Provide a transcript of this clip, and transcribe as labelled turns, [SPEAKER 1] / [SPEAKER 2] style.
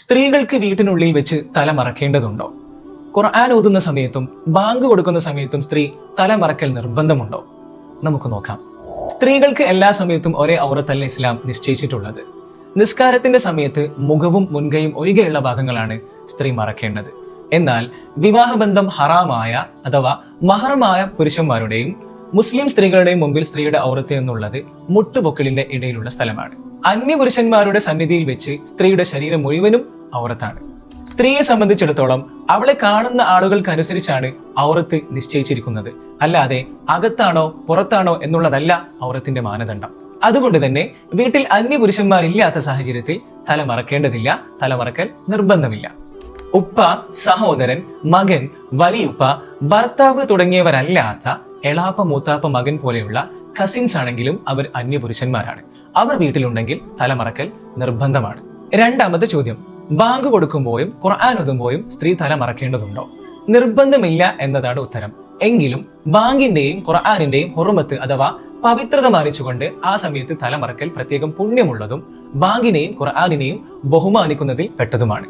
[SPEAKER 1] സ്ത്രീകൾക്ക് വീട്ടിനുള്ളിൽ വെച്ച് തല മറക്കേണ്ടതുണ്ടോ? ഖുർആൻ ഓതുന്ന സമയത്തും ബാങ്ക് കൊടുക്കുന്ന സമയത്തും സ്ത്രീ തല മറക്കൽ നിർബന്ധമുണ്ടോ? നമുക്ക് നോക്കാം. സ്ത്രീകൾക്ക് എല്ലാ സമയത്തും ഒരേ ഔറത്തല്ല ഇസ്ലാം നിശ്ചയിച്ചിട്ടുള്ളത്. നിസ്കാരത്തിന്റെ സമയത്ത് മുഖവും മുൻകൈയും ഒഴികെയുള്ള ഭാഗങ്ങളാണ് സ്ത്രീ മറക്കേണ്ടത്. എന്നാൽ വിവാഹബന്ധം ഹറാമായ അഥവാ മഹറമായ പുരുഷന്മാരുടെയും മുസ്ലിം സ്ത്രീകളുടെയും മുമ്പിൽ സ്ത്രീയുടെ ഔറത്ത് എന്നുള്ളത് മുട്ടുപൊക്കിളിന്റെ ഇടയിലുള്ള സ്ഥലമാണ്. അന്യപുരുഷന്മാരുടെ സന്നിധിയിൽ വെച്ച് സ്ത്രീയുടെ ശരീരം മുഴുവനും ഔറത്താണ്. സ്ത്രീയെ സംബന്ധിച്ചിടത്തോളം അവളെ കാണുന്ന ആളുകൾക്കനുസരിച്ചാണ് ഔറത്ത് നിശ്ചയിച്ചിരിക്കുന്നത്. അല്ലാതെ അകത്താണോ പുറത്താണോ എന്നുള്ളതല്ല ഔറത്തിന്റെ മാനദണ്ഡം. അതുകൊണ്ട് തന്നെ വീട്ടിൽ അന്യപുരുഷന്മാരില്ലാത്ത സാഹചര്യത്തിൽ തല മറക്കേണ്ടതില്ല, തലമറക്കൽ നിർബന്ധമില്ല. ഉപ്പ, സഹോദരൻ, മകൻ, വലിയുപ്പ, ഭർത്താവ് തുടങ്ങിയവരല്ലാത്ത എളാപ്പ, മൂത്താപ്പ, മകൻ പോലെയുള്ള കസിൻസ് ആണെങ്കിലും അവർ അന്യപുരുഷന്മാരാണ്. അവർ വീട്ടിലുണ്ടെങ്കിൽ തലമറക്കൽ നിർബന്ധമാണ്. രണ്ടാമത്തെ ചോദ്യം, ബാങ്ക് കൊടുക്കുമ്പോഴും ഖുർആൻ ഓതുമ്പോഴും സ്ത്രീ തല മറക്കേണ്ടതുണ്ടോ? നിർബന്ധമില്ല എന്നതാണ് ഉത്തരം. എങ്കിലും ബാങ്കിന്റെയും ഖുർആനിന്റെയും ഹുർമത്ത് അഥവാ പവിത്രത മാനിച്ചുകൊണ്ട് ആ സമയത്ത് തലമറക്കൽ പ്രത്യേകം പുണ്യമുള്ളതും ബാങ്കിനെയും ഖുർആനിനെയും ബഹുമാനിക്കുന്നതിൽ പെട്ടതുമാണ്.